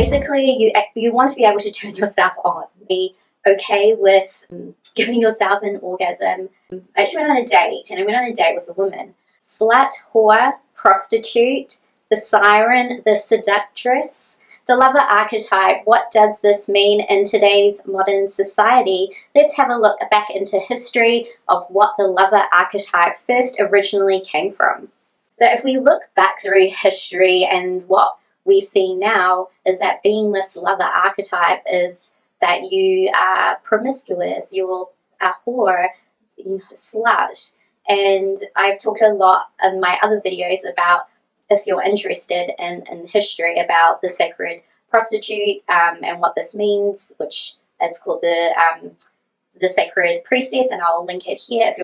basically you want to be able to turn yourself on, be okay with giving yourself an orgasm. I actually went on a date, and I went on a date with a woman. Slut, whore, prostitute, the siren, the seductress, the lover archetype. What does this mean in today's modern society? Let's have a look back into history of what the lover archetype first originally came from. So if we look back through history, and what we see now is that being this lover archetype is that you are promiscuous, you're a whore, slut. And I've talked a lot in my other videos about, if you're interested in history, about the sacred prostitute and what this means, which is called the Sacred Priestess, and I'll link it here.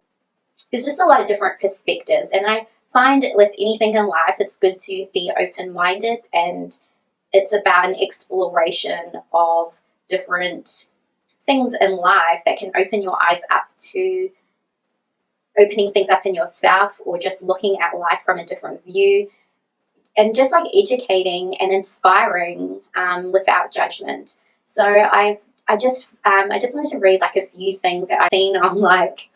There's just a lot of different perspectives, and I find with anything in life, it's good to be open-minded, and it's about an exploration of different things in life that can open your eyes up to opening things up in yourself, or just looking at life from a different view, and just like educating and inspiring without judgment. So I just wanted to read like a few things that I've seen on like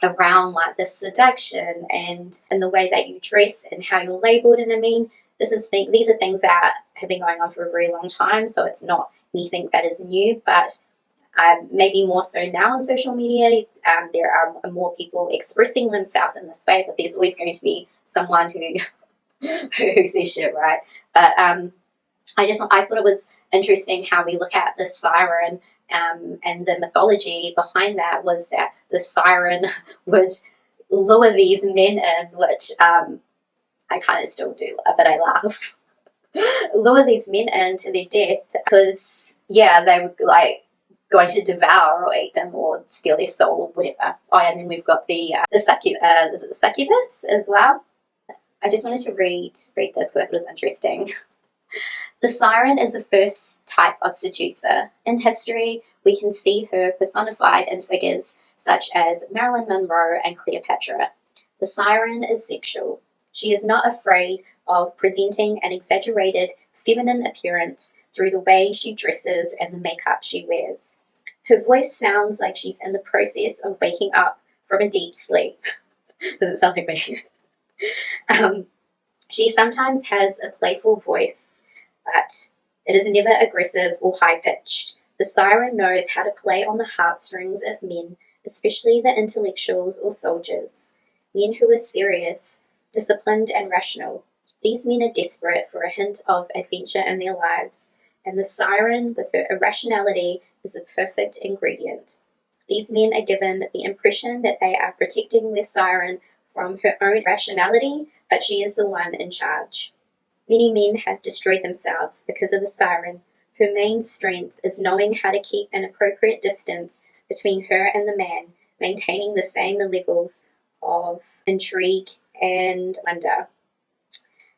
around like this seduction and the way that you dress and how you're labeled. And I mean, these are things that have been going on for a very long time, so it's not anything that is new, but maybe more so now on social media. There are more people expressing themselves in this way, but there's always going to be someone who says shit, right? But I thought it was interesting how we look at the siren, and the mythology behind that was that the siren would lure these men in, which I kind of still do, but I laugh. Lure these men into their death because, yeah, they were like going to devour or eat them or steal their soul or whatever. Oh, and then we've got the succubus as well. I just wanted to read this because I thought it was interesting. The siren is the first type of seducer. In history, we can see her personified in figures such as Marilyn Monroe and Cleopatra. The siren is sexual. She is not afraid of presenting an exaggerated feminine appearance through the way she dresses and the makeup she wears. Her voice sounds like she's in the process of waking up from a deep sleep. Doesn't sound like me. She sometimes has a playful voice, but it is never aggressive or high-pitched. The siren knows how to play on the heartstrings of men, especially the intellectuals or soldiers, men who are serious, disciplined and rational. These men are desperate for a hint of adventure in their lives, and the siren, with her irrationality, is a perfect ingredient. These men are given the impression that they are protecting their siren from her own rationality, but she is the one in charge. Many men have destroyed themselves because of the siren. Her main strength is knowing how to keep an appropriate distance between her and the man, maintaining the same levels of intrigue and wonder.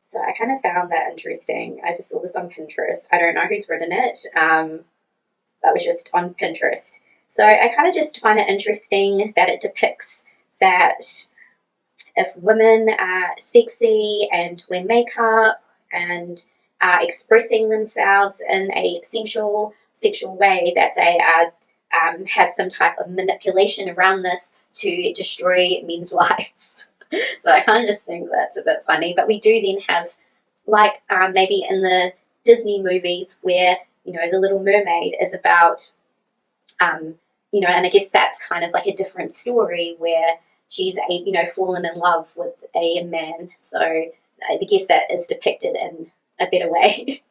So I kind of found that interesting. I just saw this on Pinterest. I don't know who's written it. That was just on Pinterest. So I kind of just find it interesting that it depicts that if women are sexy and wear makeup and are expressing themselves in a sexual way, that they are have some type of manipulation around this to destroy men's lives. So I kind of just think that's a bit funny. But we do then have, like maybe in the Disney movies where, the Little Mermaid is about, and I guess that's kind of like a different story where she's fallen in love with a man. So I guess that is depicted in a better way.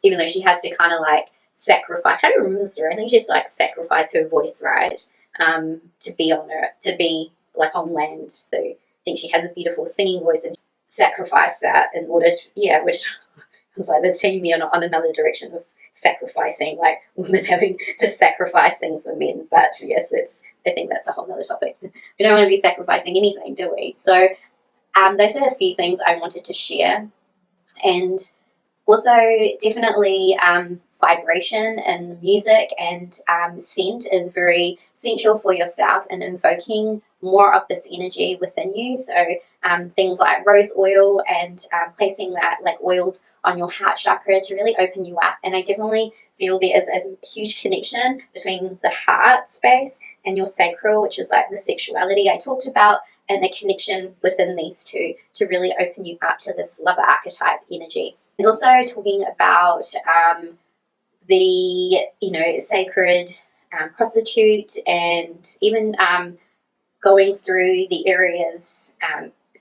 Even though she has to kind of like sacrifice, I can't remember the story. I think she has to like sacrifice her voice, right? To be like on land. So I think she has a beautiful singing voice and sacrifice that in order to, which was like, that's taking me on another direction of sacrificing, like women having to sacrifice things for men. But yes, I think that's a whole other topic. We don't want to be sacrificing anything, do we? So those are a few things I wanted to share. And also definitely vibration and music and scent is very essential for yourself and invoking more of this energy within you. So things like rose oil and placing that like oils on your heart chakra to really open you up. And I definitely feel there is a huge connection between the heart space and your sacral, which is like the sexuality I talked about, and the connection within these two to really open you up to this lover archetype energy. And also talking about the, sacred prostitute, and even going through the areas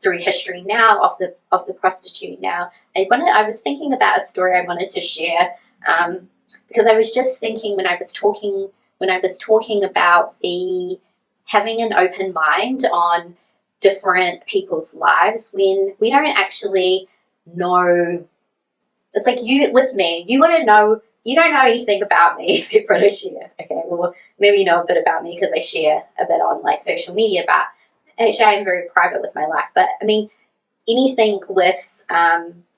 through history now of the prostitute. Now, I was thinking about a story I wanted to share, because I was just thinking when I was talking about the having an open mind on different people's lives when we don't actually know. It's like you with me, you want to know. You don't know anything about me except for what I share. Okay, well, maybe you know a bit about me because I share a bit on like social media, but actually I'm very private with my life. But I mean, anything with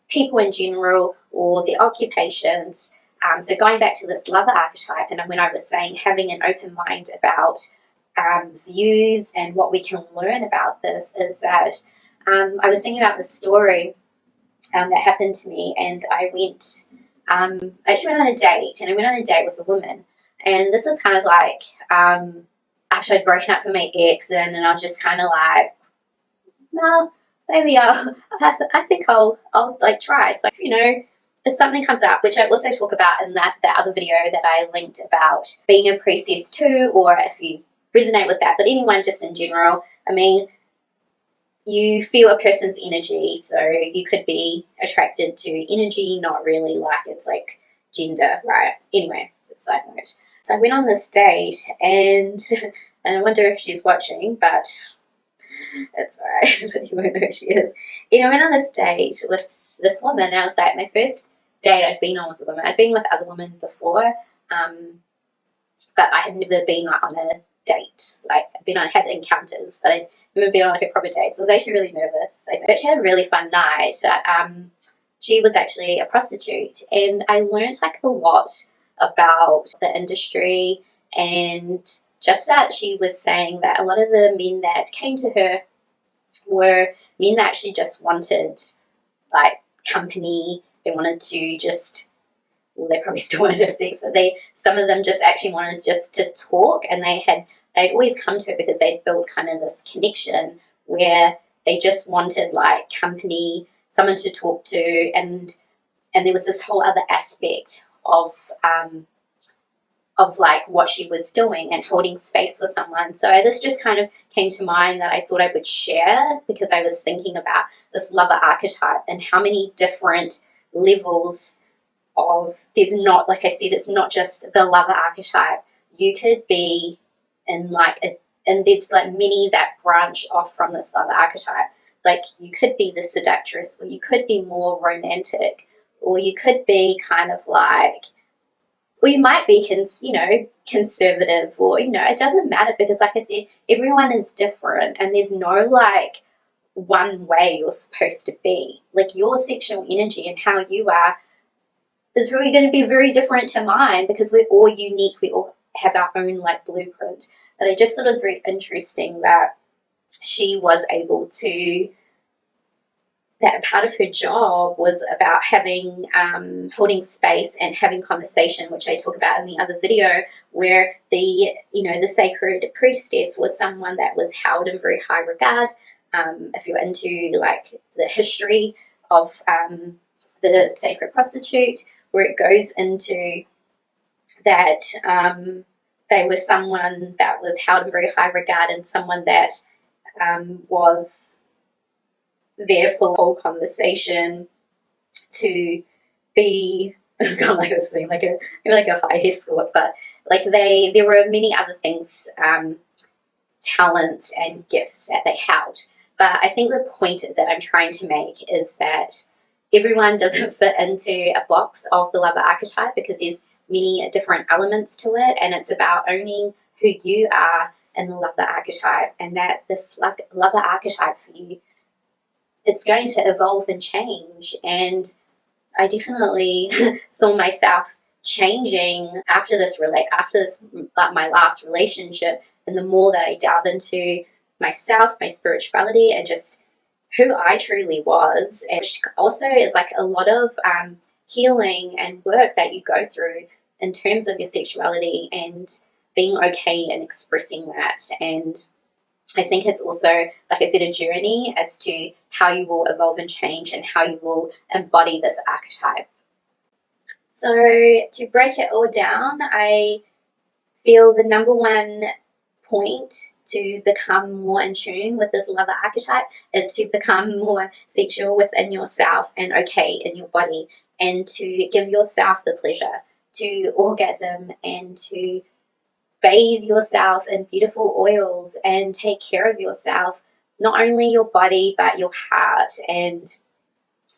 people in general or their occupations. So going back to this lover archetype, and when I was saying having an open mind about views and what we can learn about this, is that I was thinking about the story that happened to me, and I actually went on a date, and I went on a date with a woman, and this is kind of like after I'd broken up from my ex, and I was just kind of like, no, maybe I think I'll like try. So if something comes up, which I also talk about in that other video that I linked about being a priestess too, or if you resonate with that, but anyone just in general, I mean, you feel a person's energy, so you could be attracted to energy, not really like it's like gender, right? Anyway, it's side note. So I went on this date, and I wonder if she's watching, but it's alright, you won't know who she is. I went on this date with this woman, and I was like, my first date I'd been on with a woman. I'd been with other women before, but I had never been like on a date. Like had encounters, but I'd never been on like a proper date. So I was actually really nervous. But she had a really fun night. She was actually a prostitute, and I learned like a lot about the industry, and just that she was saying that a lot of the men that came to her were men that actually just wanted like company. They wanted to just, well, they probably still wanted to have sex, but some of them just actually wanted just to talk, and they'd always come to her because they'd built kind of this connection where they just wanted like company, someone to talk to, and there was this whole other aspect of like what she was doing and holding space for someone. So this just kind of came to mind that I thought I would share, because I was thinking about this lover archetype and how many different levels of, there's not, like I said, it's not just the lover archetype. You could be in like and there's like many that branch off from this lover archetype. Like you could be the seductress, or you could be more romantic, or you could be kind of like, or you might be conservative, or it doesn't matter, because like I said, everyone is different, and there's no like one way you're supposed to be. Like your sexual energy and how you are is really going to be very different to mine, because we're all unique. We all have our own like blueprint. But I just thought it was very interesting that she was able to, that part of her job was about having, holding space and having conversation, which I talk about in the other video, where the sacred priestess was someone that was held in very high regard. If you're into like the history of the sacred prostitute, where it goes into that they were someone that was held in very high regard, and someone that was there for the whole conversation, to be, it's kind of like a high escort, but like there were many other things, talents and gifts that they held. But I think the point that I'm trying to make is that everyone doesn't fit into a box of the lover archetype, because there's many different elements to it, and it's about owning who you are in the lover archetype, and that this lover archetype for you, it's going to evolve and change. And I definitely saw myself changing after my last relationship, and the more that I delve into myself, my spirituality, and just who I truly was, and which also is like a lot of healing and work that you go through in terms of your sexuality and being okay and expressing that. And I think it's also, like I said, a journey as to how you will evolve and change and how you will embody this archetype. So to break it all down, I feel the number one point to become more in tune with this lover archetype is to become more sexual within yourself and okay in your body, and to give yourself the pleasure to orgasm and to bathe yourself in beautiful oils and take care of yourself, not only your body but your heart. And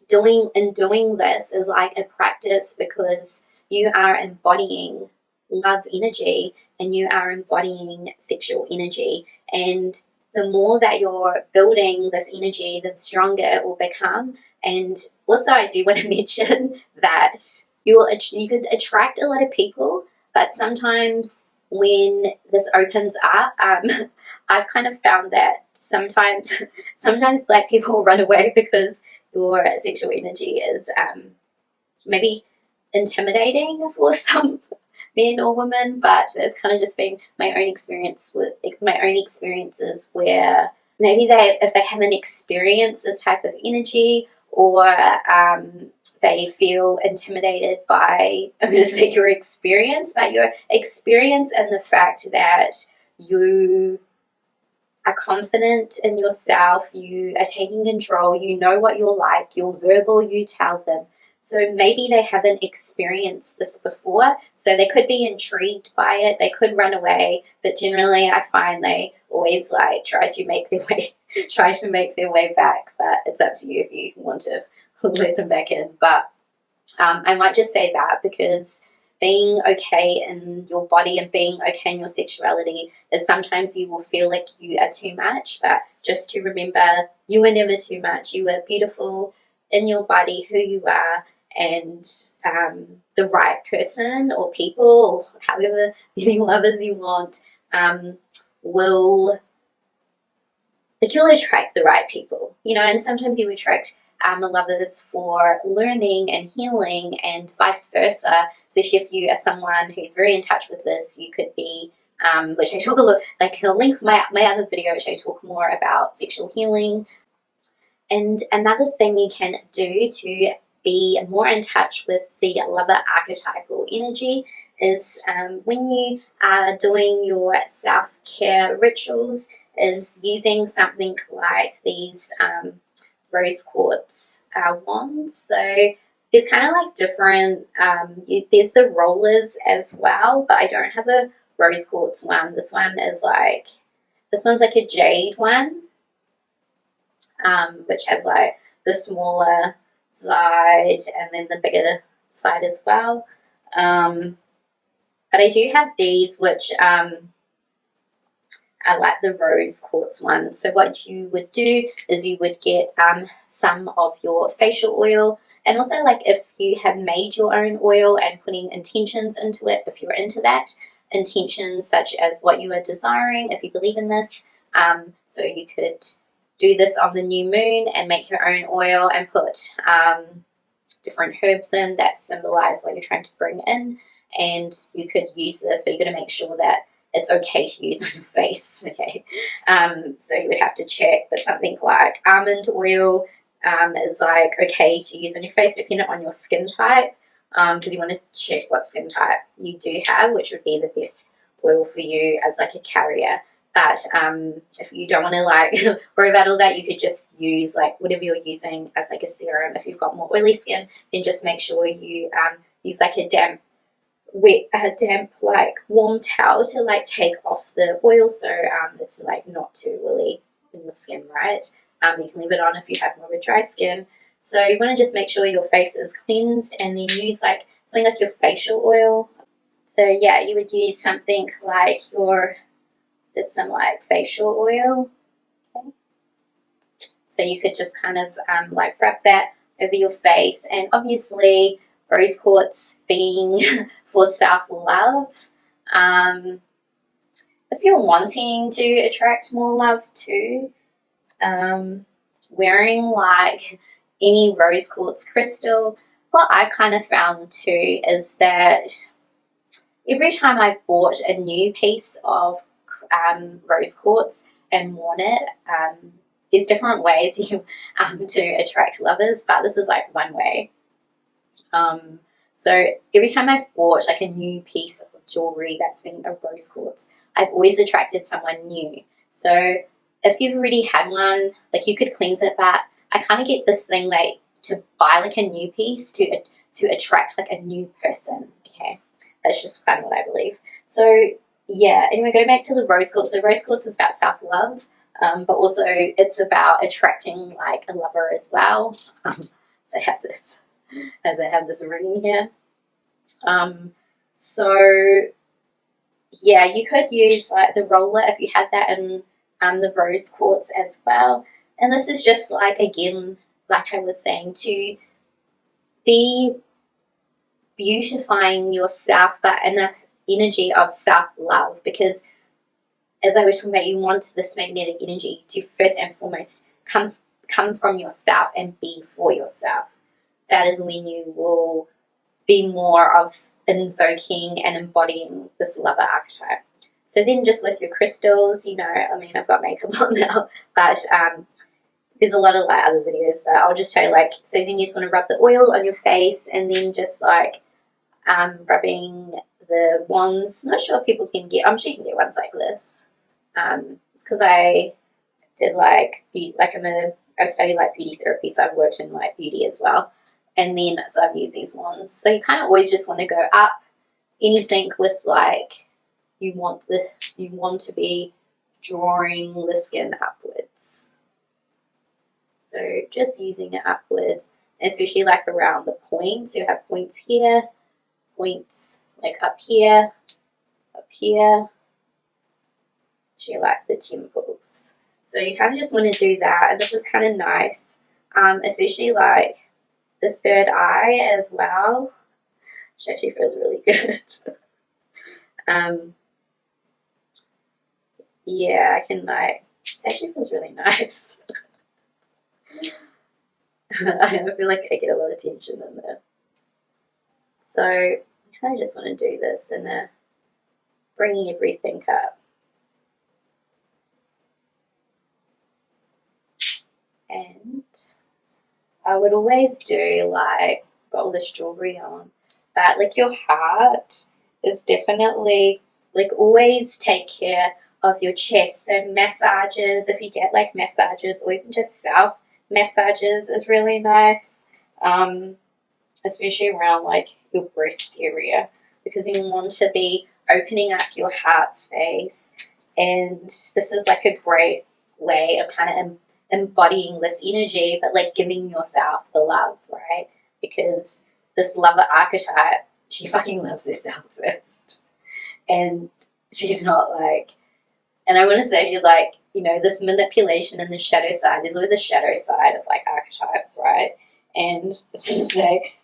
doing this is like a practice, because you are embodying love energy and you are embodying sexual energy. And the more that you're building this energy, the stronger it will become. And also, I do want to mention that you could attract a lot of people, but sometimes when this opens up, I've kind of found that sometimes Black people run away because your sexual energy is maybe intimidating for some men or women, but it's kind of just been my own experiences where maybe if they haven't experienced this type of energy, or they feel intimidated by, I'm going to say your experience, but your experience and the fact that you are confident in yourself, you are taking control, you know what you're like, you're verbal, you tell them. So maybe they haven't experienced this before, so they could be intrigued by it, they could run away, but generally I find they always like try to make their way back. But it's up to you if you want to let them back in. But I might just say that, because being okay in your body and being okay in your sexuality is sometimes you will feel like you are too much, but just to remember, you are never too much. You are beautiful in your body, who you are, and the right person or people, or however many lovers you want, you'll attract the right people, and sometimes you attract the lovers for learning and healing, and vice versa. So if you are someone who's very in touch with this, you could be, which I talk a lot, like I'll link my other video which I talk more about sexual healing. And another thing you can do to be more in touch with the lover archetypal energy is when you are doing your self-care rituals, is using something like these rose quartz wands. So there's kind of like different, there's the rollers as well, but I don't have a rose quartz one. This one's like a jade one, which has like the smaller side and then the bigger side as well. But I do have these, which I like the rose quartz ones. So what you would do is you would get some of your facial oil, and also like if you have made your own oil and putting intentions into it, if you're into that, intentions such as what you are desiring, if you believe in this. So you could do this on the new moon and make your own oil and put different herbs in that symbolize what you're trying to bring in. And you could use this, but you've got to make sure that it's okay to use on your face, okay? So you would have to check, but something like almond oil is like okay to use on your face, depending on your skin type, because you want to check what skin type you do have, which would be the best oil for you as like a carrier. But if you don't want to like worry about all that, you could just use like whatever you're using as like a serum. If you've got more oily skin, then just make sure you use like a damp like warm towel to like take off the oil, so it's like not too oily in your skin, right? You can leave it on if you have more of a dry skin. So you want to just make sure your face is cleansed, and then use like something like your facial oil. So yeah, you would use something like just some like facial oil. Okay. So you could just kind of like wrap that over your face, and obviously rose quartz being for self-love. If you're wanting to attract more love too, wearing like any rose quartz crystal, what I kind of found too is that every time I bought a new piece of rose quartz and worn it, there's different ways you to attract lovers, but this is like one way. So every time I've bought like a new piece of jewelry that's been a rose quartz, I've always attracted someone new. So if you've already had one, like you could cleanse it, but I kind of get this thing like to buy like a new piece to attract like a new person. Okay, that's just kind of what I believe. So yeah, anyway, go back to the rose quartz. So rose quartz is about self-love, but also it's about attracting like a lover as well. So I have this, as I have this ring here. So yeah, you could use like the roller if you had that in the rose quartz as well. And this is just like, again, like I was saying, to be beautifying yourself, but in the energy of self-love, because as I was talking about, you want this magnetic energy to first and foremost come from yourself and be for yourself. That is when you will be more of invoking and embodying this lover archetype. So then just with your crystals, you know, I mean, I've got makeup on now, but there's a lot of like other videos, but I'll just show you like, so then you just want to rub the oil on your face and then just like rubbing the wands. I'm not sure if people can get, I'm sure you can get ones like this. It's because I did like, I studied like beauty therapy, so I've worked in like beauty as well. And then, so I've used these wands. So you kind of always just want to go up. Anything with like, you want to be drawing the skin upwards. So just using it upwards, especially like around the points. You have points here, points like up here, actually like the temples. So you kind of just want to do that, and this is kind of nice, especially like the third eye as well, which actually feels really good. Yeah, I can like, it actually feels really nice. I feel like I get a lot of tension in there. So I kind of just want to do this and bringing everything up. And I would always do like, got all this jewelry on, but like your heart is definitely, like always take care of your chest. So massages, if you get like massages or even just self massages is really nice, especially around like your breast area, because you want to be opening up your heart space. And this is like a great way of kind of embodying this energy, but like giving yourself the love, right? Because this lover archetype, she fucking loves herself first. And she's not like, and I want to say, you're like, you know, this manipulation and the shadow side, there's always a shadow side of like archetypes, right? And so to say,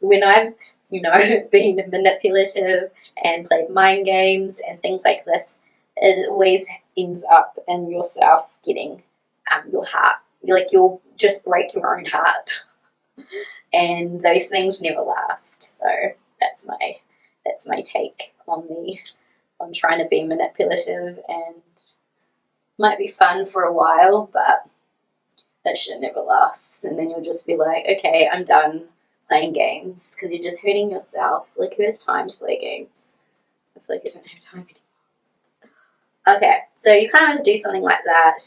when I've, you know, been manipulative and played mind games and things like this, it always ends up in yourself getting your heart. You'll just break your own heart. And those things never last. So that's my take on trying to be manipulative, and might be fun for a while, but that shit never lasts. And then you'll just be like, okay, I'm done playing games, because you're just hurting yourself. Like, who has time to play games? I feel like I don't have time anymore. Okay, so you kind of just do something like that,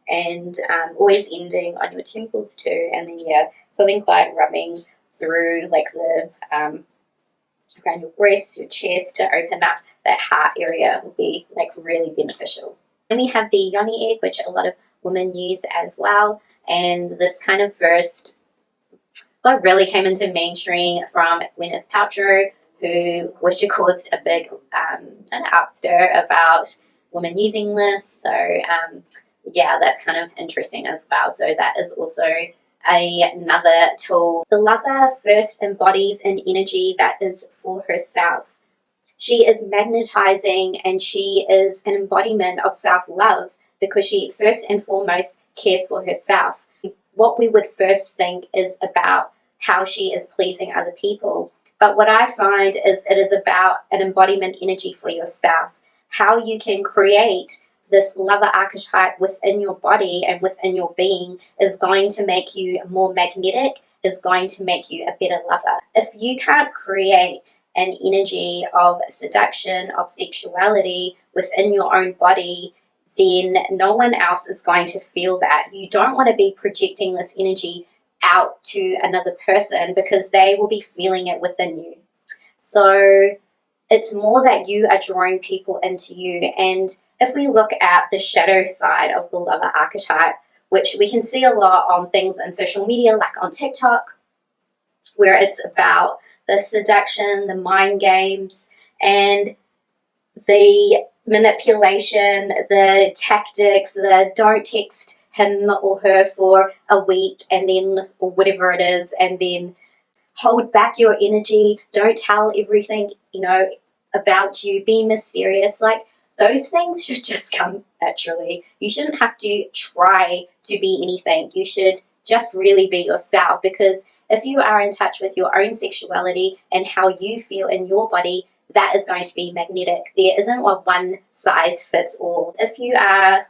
and always ending on your temples too, and then yeah, something like rubbing through like the around your breasts, your chest, to open up that heart area will be like really beneficial. Then we have the yoni egg, which a lot of women use as well, and this kind of first, what really came into mainstream from Gwyneth Paltrow, which caused a big an upstir about women using this. So yeah, that's kind of interesting as well. So that is also another tool. The lover first embodies an energy that is for herself. She is magnetizing, and she is an embodiment of self-love, because she first and foremost cares for herself. what we would first think is about how she is pleasing other people. But what I find is it is about an embodiment energy for yourself, how you can create this lover archetype within your body and within your being is going to make you more magnetic, is going to make you a better lover. If you can't create an energy of seduction, of sexuality within your own body, then no one else is going to feel that. You don't want to be projecting this energy out to another person because they will be feeling it within you. So it's more that you are drawing people into you. And if we look at the shadow side of the lover archetype, which we can see a lot on things in social media, like on TikTok, where it's about the seduction, the mind games, and the manipulation, the tactics, the don't text him or her for a week and then, or whatever it is, and then hold back your energy, don't tell everything, about you, be mysterious. Like, those things should just come naturally. You shouldn't have to try to be anything. You should just really be yourself, because if you are in touch with your own sexuality and how you feel in your body, that is going to be magnetic. There isn't a one size fits all. If you are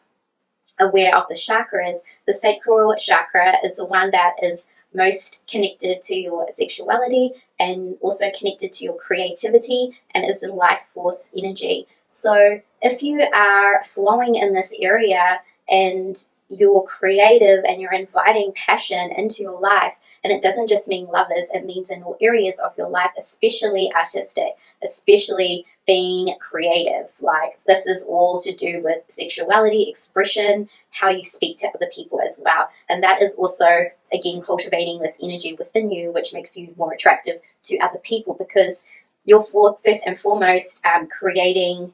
aware of the chakras, the Sacral Chakra is the one that is most connected to your sexuality and also connected to your creativity and is the life force energy. So if you are flowing in this area and you're creative and you're inviting passion into your life, and it doesn't just mean lovers, it means in all areas of your life, especially artistic, especially being creative. Like, this is all to do with sexuality, expression, how you speak to other people as well. And that is also, again, cultivating this energy within you, which makes you more attractive to other people, because you're first and foremost creating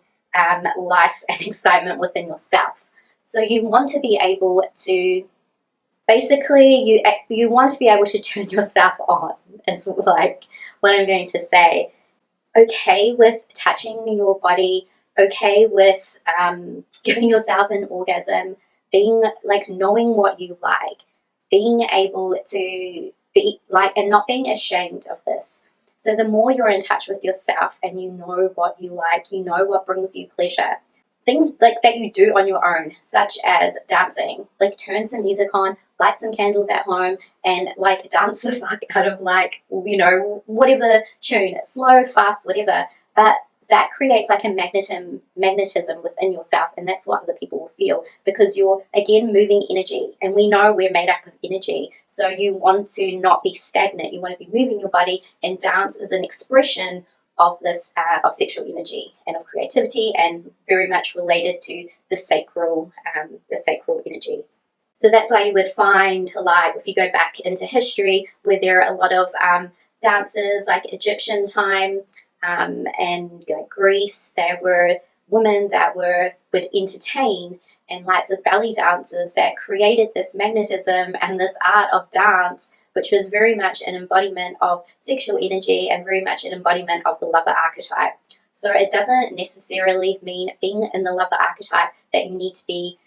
life and excitement within yourself. So you want to be able to, basically, you want to be able to turn yourself on, is like what I'm going to say. Okay with touching your body, okay with giving yourself an orgasm, being like knowing what you like, being able to be like, and not being ashamed of this. So the more you're in touch with yourself and you know what you like, you know what brings you pleasure, things like that you do on your own, such as dancing, like turn some music on, light some candles at home, and like dance the fuck out of whatever tune, slow, fast, whatever. But that creates like a magnetism within yourself, and that's what other people will feel, because you're, again, moving energy, and we know we're made up of energy. So you want to not be stagnant, you want to be moving your body, and dance is an expression of this of sexual energy and of creativity, and very much related to the sacral energy. So that's why you would find, like, if you go back into history, where there are a lot of dances, like Egyptian time and like Greece, there were women that would entertain, and like the belly dancers that created this magnetism and this art of dance, which was very much an embodiment of sexual energy and very much an embodiment of the lover archetype. So it doesn't necessarily mean, being in the lover archetype, that you need to be,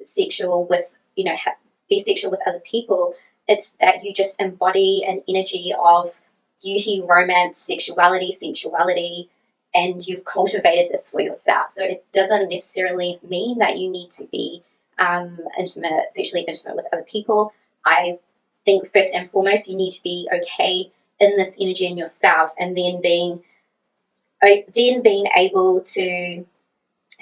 sexual with, be sexual with other people. It's that you just embody an energy of beauty, romance, sexuality, sensuality, and you've cultivated this for yourself. So it doesn't necessarily mean that you need to be sexually intimate with other people. I think first and foremost, you need to be okay in this energy in yourself, and then being able to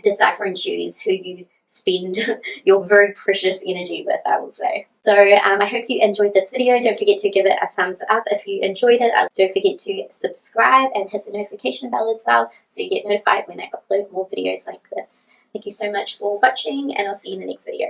decipher and choose who you spend your very precious energy with, I would say. So I hope you enjoyed this video. Don't forget to give it a thumbs up if you enjoyed it. Don't forget to subscribe and hit the notification bell as well, so you get notified when I upload more videos like this. Thank you so much for watching, and I'll see you in the next video.